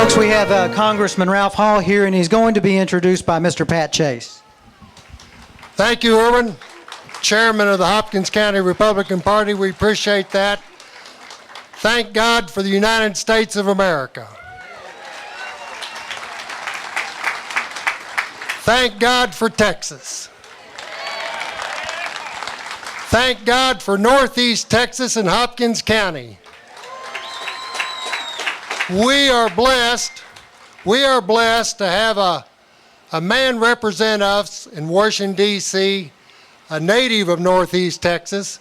Folks, we have Congressman Ralph Hall here, and he's going to be introduced by Mr. Pat Chase. Thank you, Irwin, Chairman of the Hopkins County Republican Party. We appreciate that. Thank God for the United States of America. Thank God for Texas. Thank God for Northeast Texas and Hopkins County. We are blessed to have a man represent us in Washington, D.C., a native of Northeast Texas,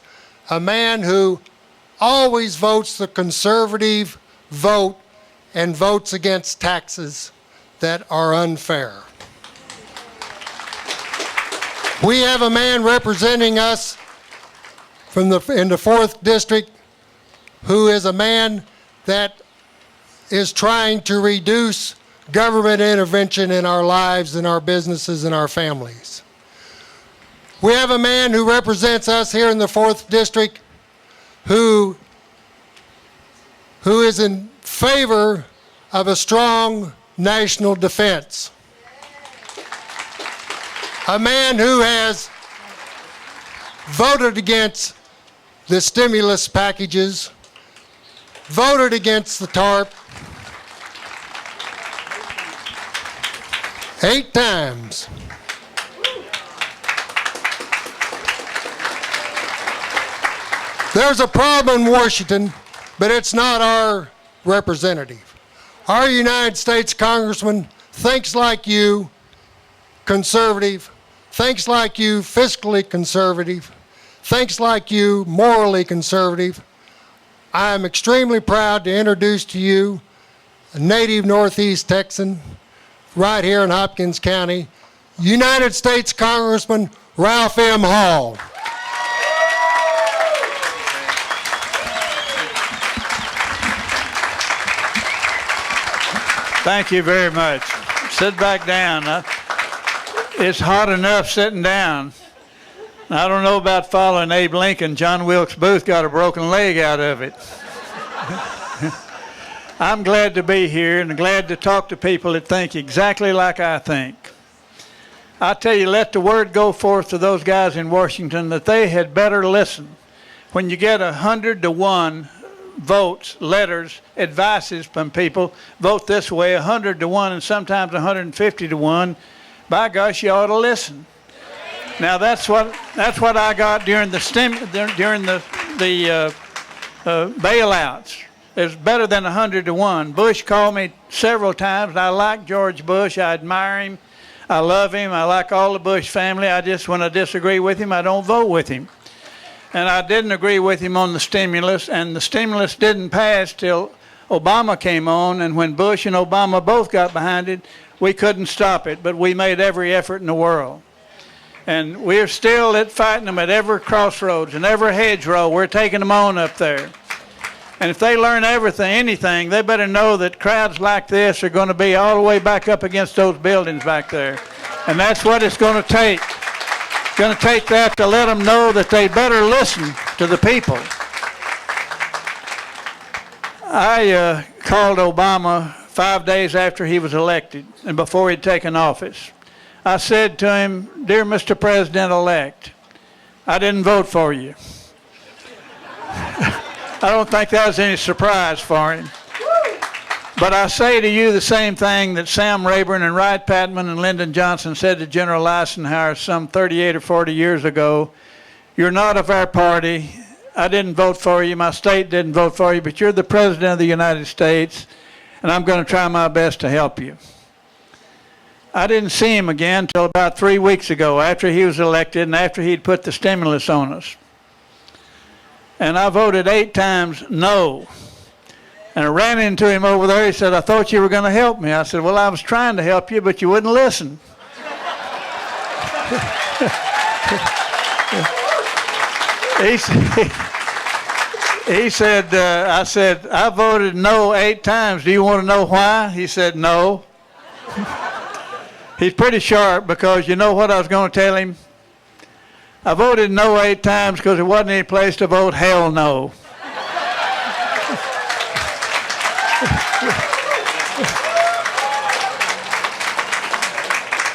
a man who always votes the conservative vote and votes against taxes that are unfair. We have a man representing us in the 4th District who is a man that is trying to reduce government intervention in our lives, in our businesses, and our families. We have a man who represents us here in the 4th District who is in favor of a strong national defense. A man who has voted against the stimulus packages, voted against the TARP 8 times. There's a problem in Washington, but it's not our representative. Our United States Congressman thinks like you, conservative, thinks like you, fiscally conservative, thinks like you, morally conservative. I am extremely proud to introduce to you a native Northeast Texan right here in Hopkins County, United States Congressman Ralph M. Hall. Thank you very much. Sit back down. It's hot enough sitting down. I don't know about following Abe Lincoln. John Wilkes Booth got a broken leg out of it. I'm glad to be here and glad to talk to people that think exactly like I think. I tell you, let the word go forth to those guys in Washington that they had better listen. When you get 100 to 1 votes, letters, advices from people, vote this way, 100 to 1 and sometimes 150 to 1, by gosh, you ought to listen. Now that's what I got during the bailouts. It's better than 100 to 1. Bush called me several times. I like George Bush. I admire him. I love him. I like all the Bush family. When I disagree with him, I don't vote with him. And I didn't agree with him on the stimulus, and the stimulus didn't pass till Obama came on, and when Bush and Obama both got behind it, we couldn't stop it, but we made every effort in the world. And we're still fighting them at every crossroads and every hedgerow. We're taking them on up there. And if they learn anything, they better know that crowds like this are going to be all the way back up against those buildings back there. And that's what it's going to take. It's going to take that to let them know that they better listen to the people. I called Obama 5 days after he was elected and before he'd taken office. I said to him, "Dear Mr. President-elect, I didn't vote for you." I don't think that was any surprise for him. But I say to you the same thing that Sam Rayburn and Wright Patman and Lyndon Johnson said to General Eisenhower some 38 or 40 years ago. You're not of our party. I didn't vote for you. My state didn't vote for you, but you're the President of the United States, and I'm going to try my best to help you. I didn't see him again until about 3 weeks ago after he was elected and after he'd put the stimulus on us. And I voted 8 times no. And I ran into him over there. He said, "I thought you were going to help me." I said, "Well, I was trying to help you, but you wouldn't listen." He said, I said, "I voted no 8 times. Do you want to know why?" He said, "No." He's pretty sharp because you know what I was going to tell him? I voted no 8 times because there wasn't any place to vote hell no.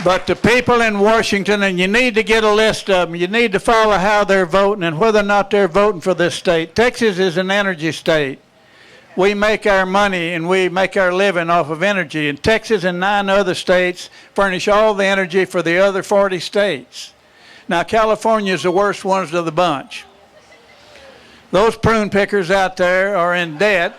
But the people in Washington, and you need to get a list of them, you need to follow how they're voting and whether or not they're voting for this state. Texas is an energy state. We make our money and we make our living off of energy. And Texas and 9 other states furnish all the energy for the other 40 states. Now, California is the worst ones of the bunch. Those prune pickers out there are in debt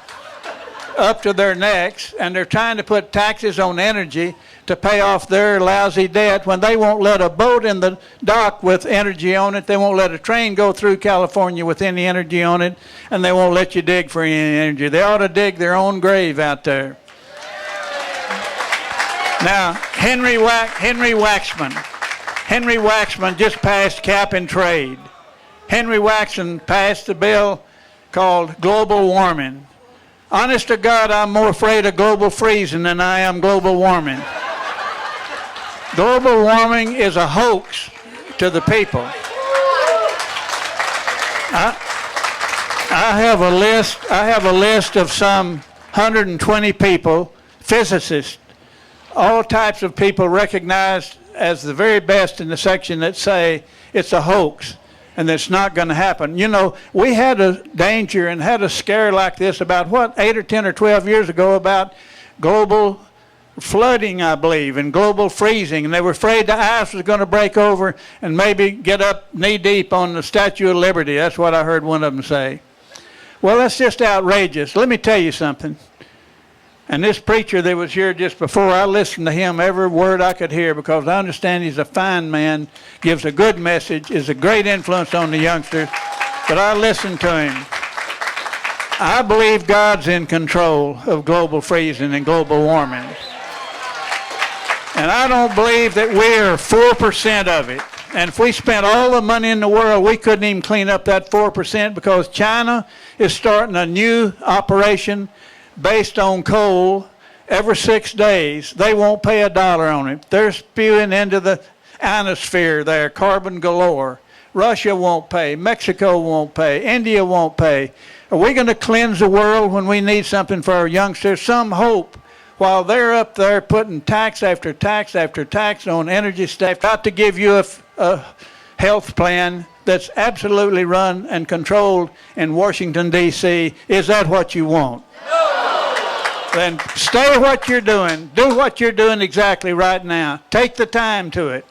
up to their necks, and they're trying to put taxes on energy to pay off their lousy debt when they won't let a boat in the dock with energy on it. They won't let a train go through California with any energy on it, and they won't let you dig for any energy. They ought to dig their own grave out there. Now, Henry Waxman just passed cap and trade. Henry Waxman passed a bill called global warming. Honest to God, I'm more afraid of global freezing than I am global warming. Global warming is a hoax to the people. I have a list of some 120 people, physicists, all types of people recognized as the very best in the section that say it's a hoax and it's not going to happen. You know, we had a danger and had a scare like this about, 8 or 10 or 12 years ago about global flooding, I believe, and global freezing. And they were afraid the ice was going to break over and maybe get up knee-deep on the Statue of Liberty. That's what I heard one of them say. Well, that's just outrageous. Let me tell you something. And this preacher that was here just before, I listened to him every word I could hear because I understand he's a fine man, gives a good message, is a great influence on the youngsters. But I listened to him. I believe God's in control of global freezing and global warming. And I don't believe that we're 4% of it. And if we spent all the money in the world, we couldn't even clean up that 4% because China is starting a new operation based on coal every 6 days. They won't pay $1 on it. They're spewing into the ionosphere there, carbon galore. Russia won't pay. Mexico won't pay. India won't pay. Are we going to cleanse the world when we need something for our youngsters? Some hope while they're up there putting tax after tax after tax on energy stuff. Got to give you a health plan that's absolutely run and controlled in Washington, D.C. Is that what you want? Then stay what you're doing. Do what you're doing exactly right now. Take the time to it.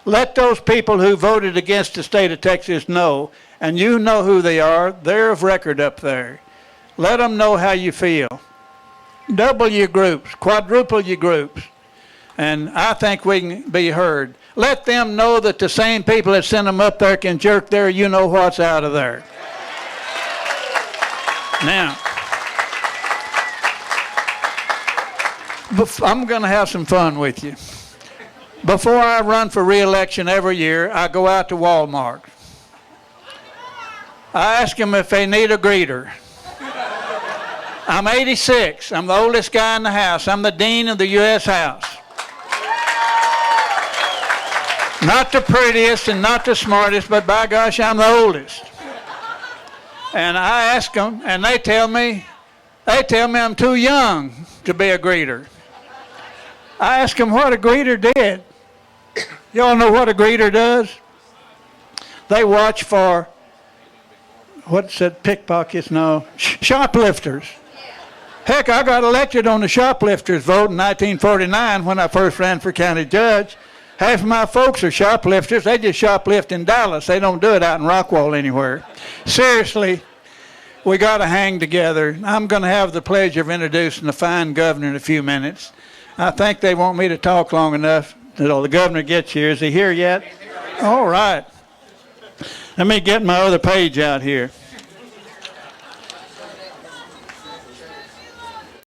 Let those people who voted against the state of Texas know, and you know who they are. They're of record up there. Let them know how you feel. Double your groups, quadruple your groups, and I think we can be heard. Let them know that the same people that sent them up there can jerk their you-know-what's out of there. Now, I'm going to have some fun with you. Before I run for re-election every year, I go out to Walmart. I ask them if they need a greeter. I'm 86. I'm the oldest guy in the House. I'm the Dean of the U.S. House. Not the prettiest and not the smartest, but by gosh, I'm the oldest. And I ask them, and they tell me I'm too young to be a greeter. I ask them what a greeter did. Y'all know what a greeter does? They watch for, what's that, pickpockets? No, shoplifters. Heck, I got elected on the shoplifters vote in 1949 when I first ran for county judge. Half of my folks are shoplifters. They just shoplift in Dallas. They don't do it out in Rockwall anywhere. Seriously, we got to hang together. I'm going to have the pleasure of introducing the fine governor in a few minutes. I think they want me to talk long enough until the governor gets here. Is he here yet? All right. Let me get my other page out here.